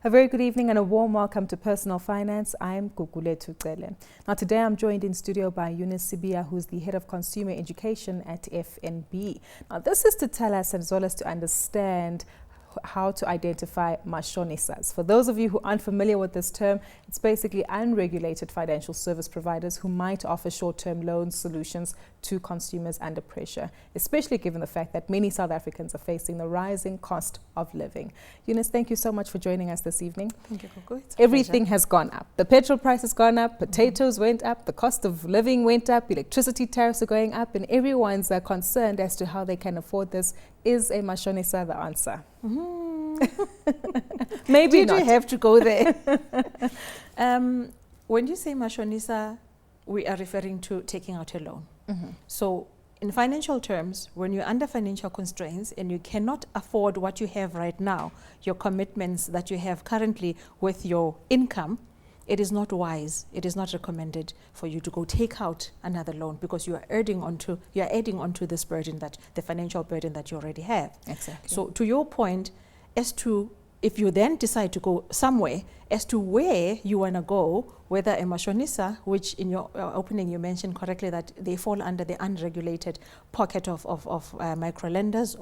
A very good evening and a warm welcome to Personal Finance. I'm Gugulethu Cele. Now today I'm joined in studio by Eunice Sibiya, who's the Head of Consumer Education at FNB. Now this is to tell us as well as to understand how to identify Mashonisas. For those of you who aren't familiar with this term, it's basically unregulated financial service providers who might offer short-term loan solutions to consumers under pressure, especially given the fact that many South Africans are facing the rising cost of living. Eunice, thank you so much for joining us this evening. Thank you, Gugu. Everything has gone up. The petrol price has gone up, potatoes went up, the cost of living went up, electricity tariffs are going up, and everyone's concerned as to how they can afford this. Is a Mashonisa the answer? Maybe Did not. you have to go there? When you say Mashonisa, we are referring to taking out a loan. So in financial terms, when you're under financial constraints and you cannot afford what you have right now, your commitments that you have currently with your income, it is not wise, it is not recommended for you to go take out another loan because you are adding onto this burden, that the financial burden that you already have. Exactly. So to your point, as to if you then decide to go somewhere, as to where you want to go, whether a Mashonisa, which in your opening you mentioned correctly that they fall under the unregulated pocket of microlenders,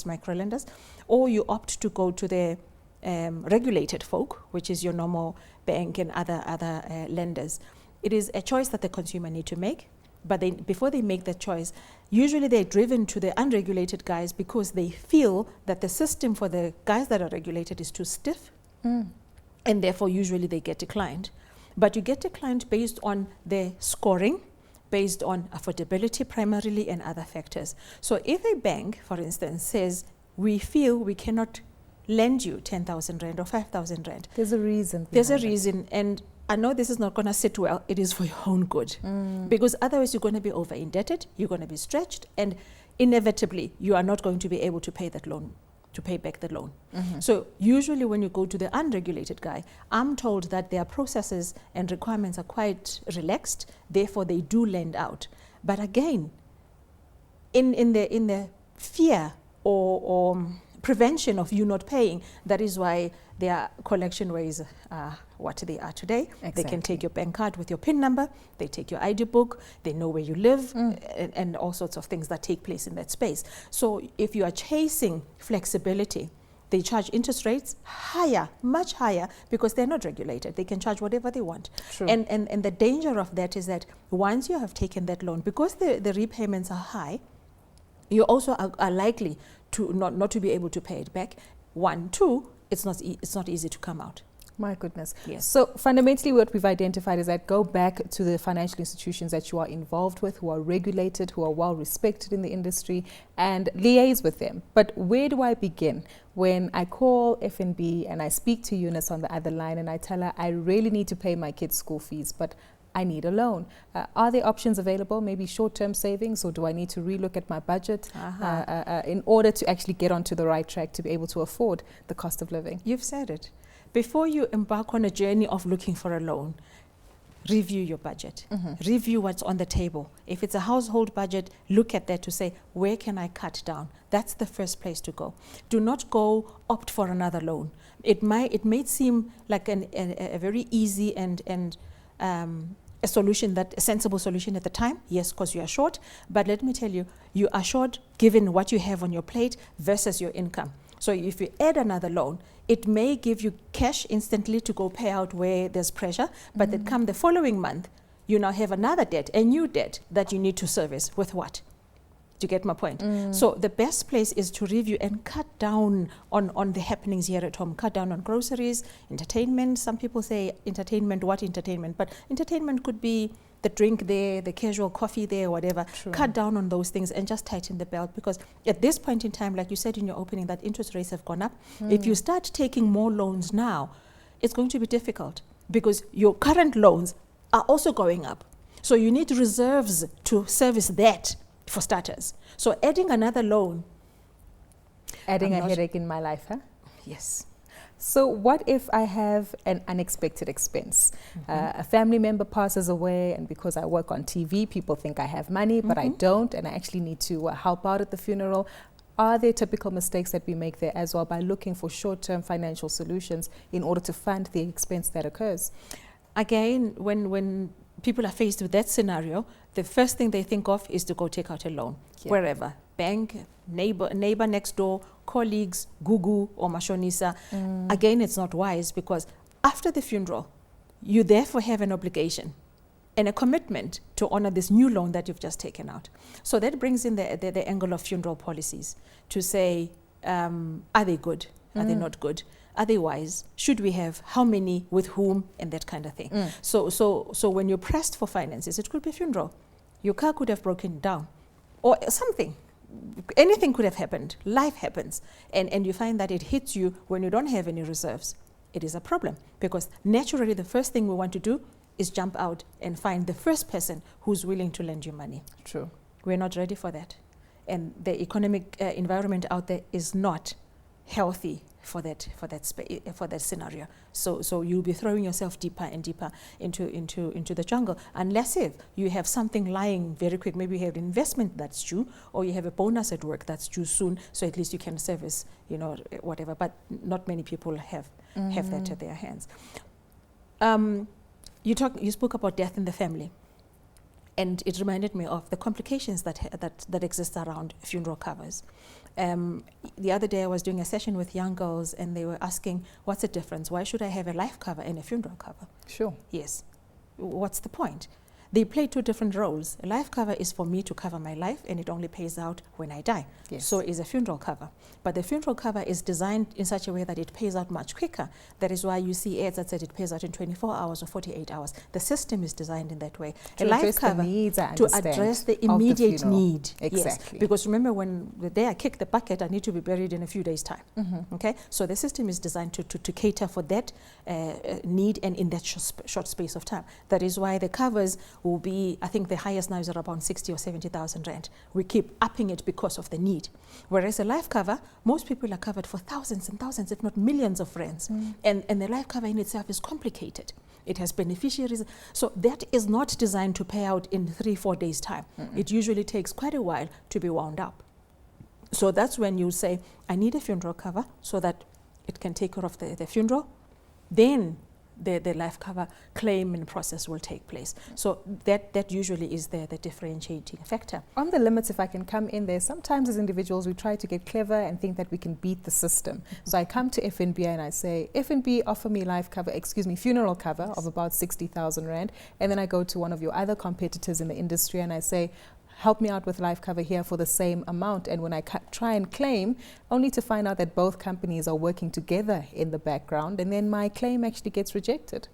microlenders, or you opt to go to the regulated folk, which is your normal bank and other lenders. It is a choice that the consumer need to make, but before they make that choice, usually they're driven to the unregulated guys because they feel that the system for the guys that are regulated is too stiff, and therefore usually they get declined. But you get declined based on their scoring, based on affordability primarily and other factors. So if a bank, for instance, says, we feel we cannot lend you 10,000 Rand or 5,000 Rand. There's a reason. There's a reason, and I know this is not going to sit well. It is for your own good. Because otherwise you're going to be over indebted, you're going to be stretched, and inevitably you are not going to be able to pay that loan, to pay back the loan. So usually when you go to the unregulated guy, I'm told that their processes and requirements are quite relaxed, therefore they do lend out. But again, in the fear or prevention of you not paying, that is why their collection ways are what they are today. Exactly. They can take your bank card with your PIN number, they take your ID book, they know where you live, and all sorts of things that take place in that space. So if you are chasing flexibility, they charge interest rates higher, much higher, because they're not regulated. They can charge whatever they want. True. And the danger of that is that once you have taken that loan, because the repayments are high, you also are likely to not to be able to pay it back. 1, 2, it's not easy to come out. My goodness. Yes. So fundamentally what we've identified is that go back to the financial institutions that you are involved with, who are regulated, who are well respected in the industry, and liaise with them. But where do I begin? When I call FNB and I speak to Eunice on the other line and I tell her I really need to pay my kids' school fees, but I need a loan. Are there options available, maybe short-term savings, or do I need to relook at my budget in order to actually get onto the right track to be able to afford the cost of living? You've said it. Before you embark on a journey of looking for a loan, review your budget. Review what's on the table. If it's a household budget, look at that to say, where can I cut down? That's the first place to go. Do not go opt for another loan. It may seem like a very easy and a sensible solution at the time, yes, because you are short, but let me tell you, you are short given what you have on your plate versus your income. So if you add another loan, it may give you cash instantly to go pay out where there's pressure, but then come the following month, you now have another debt, a new debt that you need to service with what? Do you get my point? So the best place is to review and cut down on the happenings here at home. Cut down on groceries, entertainment. Some people say entertainment, what entertainment? But entertainment could be the drink there, the casual coffee there, whatever. True. Cut down on those things and just tighten the belt, because at this point in time, like you said in your opening, that interest rates have gone up. If you start taking more loans now, it's going to be difficult because your current loans are also going up. So you need reserves to service that, for starters. So adding another loan. Adding a headache in my life, huh? Yes. So what if I have an unexpected expense? A family member passes away, and because I work on TV, people think I have money, but I don't, and I actually need to help out at the funeral. are there typical mistakes that we make there as well by looking for short-term financial solutions in order to fund the expense that occurs? Again, when people are faced with that scenario, the first thing they think of is to go take out a loan, wherever, bank, neighbor next door, colleagues, Gugu or Mashonisa. Again, it's not wise, because after the funeral, you therefore have an obligation and a commitment to honor this new loan that you've just taken out. So that brings in the angle of funeral policies to say, are they good? Are they not good? Are they wise? Should we have how many, with whom, and that kind of thing. So when you're pressed for finances, it could be a funeral. Your car could have broken down or something. Anything could have happened. Life happens. And you find that it hits you when you don't have any reserves. It is a problem, because naturally the first thing we want to do is jump out and find the first person who's willing to lend you money. True. We're not ready for that. And the economic environment out there is not healthy for that scenario. So you'll be throwing yourself deeper and deeper into the jungle, unless if you have something lying very quick. Maybe you have an investment that's due, or you have a bonus at work that's due soon, so at least you can service, whatever. But not many people have that at their hands. You spoke about death in the family, and it reminded me of the complications that exist around funeral covers. The other day I was doing a session with young girls, and they were asking, what's the difference? Why should I have a life cover and a funeral cover? Sure. Yes. What's the point? They play two different roles. A life cover is for me to cover my life, and it only pays out when I die. Yes. So is a funeral cover. But the funeral cover is designed in such a way that it pays out much quicker. That is why you see ads that said it pays out in 24 hours or 48 hours. The system is designed in that way. To a life cover to address the immediate need. Exactly. Yes. Because remember, when the day I kick the bucket, I need to be buried in a few days' time. Okay? So the system is designed to cater for that need, and in that short space of time. That is why the covers will be, I think the highest now is around 60 or 70,000 rand. We keep upping it because of the need. Whereas a life cover, most people are covered for thousands and thousands, if not millions of rands. And the life cover in itself is complicated. It has beneficiaries. So that is not designed to pay out in 3-4 days' time. It usually takes quite a while to be wound up. So that's when you say, I need a funeral cover so that it can take care of the funeral. Then the life cover claim and process will take place. So that usually is the differentiating factor. On the limits, if I can come in there, sometimes as individuals we try to get clever and think that we can beat the system. So I come to FNB and I say, FNB, offer me funeral cover of about 60,000 rand. And then I go to one of your other competitors in the industry and I say, help me out with life cover here for the same amount. And when I try and claim, only to find out that both companies are working together in the background, and then my claim actually gets rejected.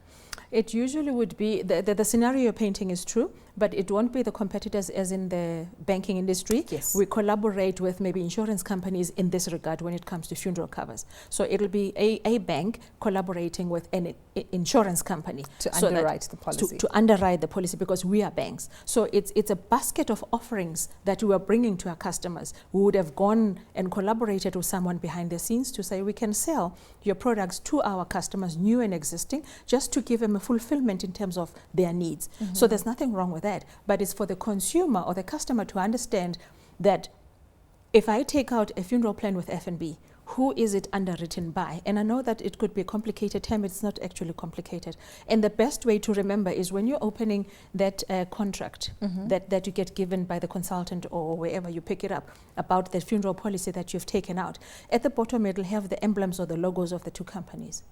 It usually would be, the scenario you're painting is true, but it won't be the competitors as in the banking industry. Yes. We collaborate with maybe insurance companies in this regard when it comes to funeral covers. So it'll be a bank collaborating with an insurance company. To underwrite the policy. To underwrite the policy, because we are banks. So it's a basket of offerings that we are bringing to our customers. We would have gone and collaborated with someone behind the scenes to say, we can sell your products to our customers, new and existing, just to give them a fulfillment in terms of their needs. So there's nothing wrong with that, but it's for the consumer or the customer to understand that if I take out a funeral plan with FNB, who is it underwritten by? And I know that it could be a complicated term. It's not actually complicated. And the best way to remember is when you're opening that contract that you get given by the consultant or wherever you pick it up about the funeral policy that you've taken out, at the bottom it'll have the emblems or the logos of the two companies.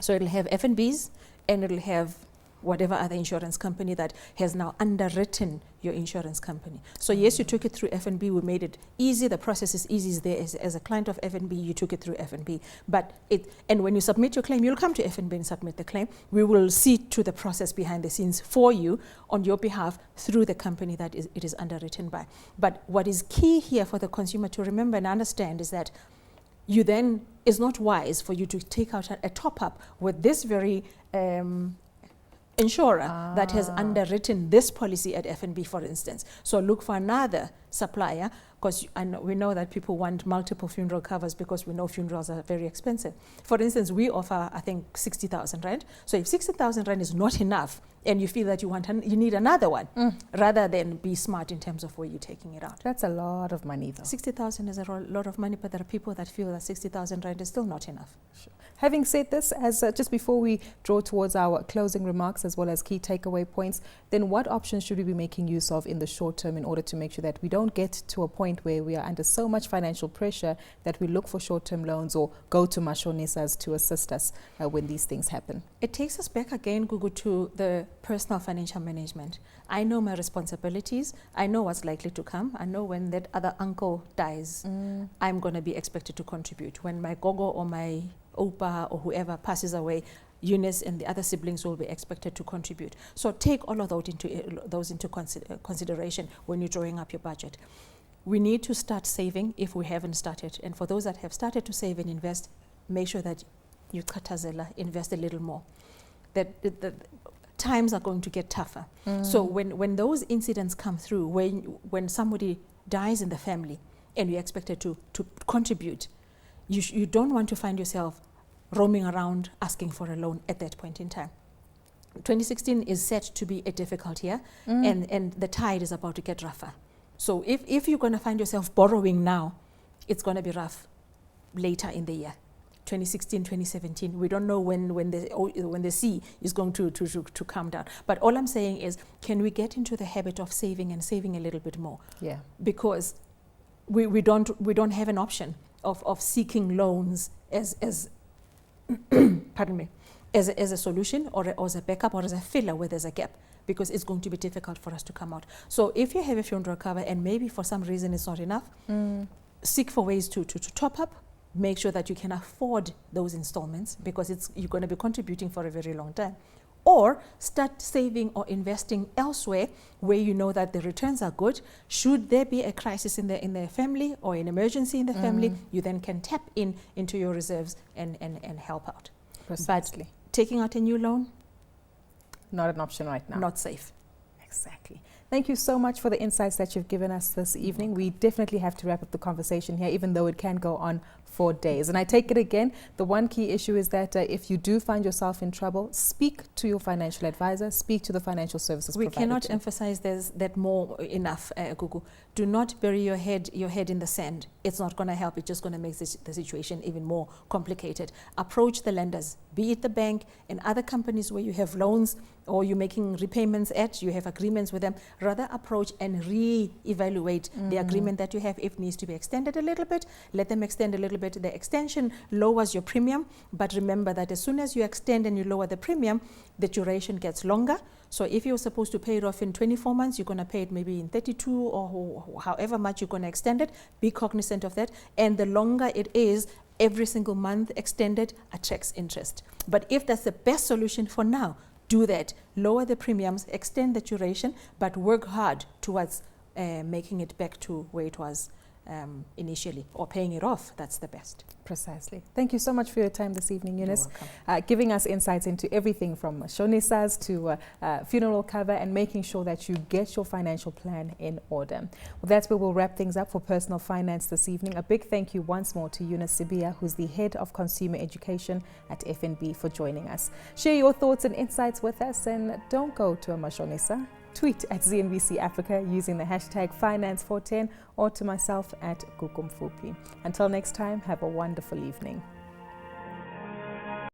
So it'll have FNB's, and it'll have whatever other insurance company that has now underwritten your insurance company. So yes, you took it through FNB. We made it easy. The process is easy there. As a client of FNB, you took it through FNB. And when you submit your claim, you'll come to FNB and submit the claim. We will see to the process behind the scenes for you on your behalf through the company that it is underwritten by. But what is key here for the consumer to remember and understand is that you then, it's not wise for you to take out a top-up with this very insurer that has underwritten this policy at FNB, for instance. So look for another supplier, because we know that people want multiple funeral covers because we know funerals are very expensive. For instance, we offer, I think, 60,000 rand. So if 60,000 rand is not enough and you feel that you need another one, rather than be smart in terms of where you're taking it out. That's a lot of money, though. 60,000 is a lot of money, but there are people that feel that 60,000 rand is still not enough. Sure. Having said this, as just before we draw towards our closing remarks as well as key takeaway points, then what options should we be making use of in the short term in order to make sure that we don't get to a point where we are under so much financial pressure that we look for short-term loans or go to Mashonisas to assist us when these things happen? It takes us back again, Gugu, to the personal financial management. I know my responsibilities. I know what's likely to come. I know when that other uncle dies, I'm going to be expected to contribute. When my gogo or my opa or whoever passes away, Eunice and the other siblings will be expected to contribute. So take all of those into consideration when you're drawing up your budget. We need to start saving if we haven't started. And for those that have started to save and invest, make sure that you invest a little more. That times are going to get tougher. So when those incidents come through, when somebody dies in the family and you're expected to contribute, you don't want to find yourself roaming around asking for a loan at that point in time. 2016 is set to be a difficult year, and the tide is about to get rougher. So if you're going to find yourself borrowing now, it's going to be rough later in the year. 2016, 2017, we don't know when the sea is going to calm down. But all I'm saying is, can we get into the habit of saving and saving a little bit more? Yeah. Because we don't have an option of seeking loans as pardon me, as a solution or as a backup or as a filler where there's a gap, because it's going to be difficult for us to come out. So if you have a funeral cover and maybe for some reason it's not enough, seek for ways to top up. Make sure that you can afford those installments, because you're going to be contributing for a very long time. Or start saving or investing elsewhere where you know that the returns are good. Should there be a crisis in the family or an emergency in the family, you then can tap into your reserves and help out. Precisely. But taking out a new loan, not an option right now. Not safe. Exactly. Thank you so much for the insights that you've given us this evening. We definitely have to wrap up the conversation here, even though it can go on for days. And I take it again, the one key issue is that if you do find yourself in trouble, speak to your financial advisor, speak to the financial services provider. We cannot emphasize that more enough, Gugu. Do not bury your head in the sand. It's not going to help. It's just going to make the situation even more complicated. Approach the lenders, be it the bank and other companies where you have loans or you're making repayments you have agreements with them. Rather approach and re-evaluate the agreement that you have. If it needs to be extended a little bit, let them extend a little bit. The extension lowers your premium, but remember that as soon as you extend and you lower the premium, the duration gets longer. So if you're supposed to pay it off in 24 months, you're going to pay it maybe in 32 or however much you're going to extend it. Be cognizant of that. And the longer it is, every single month extended attracts interest. But if that's the best solution for now, do that. Lower the premiums, extend the duration, but work hard towards making it back to where it was initially, or paying it off. That's the best. Precisely. Thank you so much for your time this evening, Eunice. You're welcome. Giving us insights into everything from Mashonisas to funeral cover and making sure that you get your financial plan in order. Well, that's where we'll wrap things up for Personal Finance this evening. A big thank you once more to Eunice Sibiya, who's the Head of Consumer Education at FNB, for joining us. Share your thoughts and insights with us, and don't go to a Mashonisa. Tweet at CNBC Africa using the hashtag Finance410 or to myself at Gugulethu. Until next time, have a wonderful evening.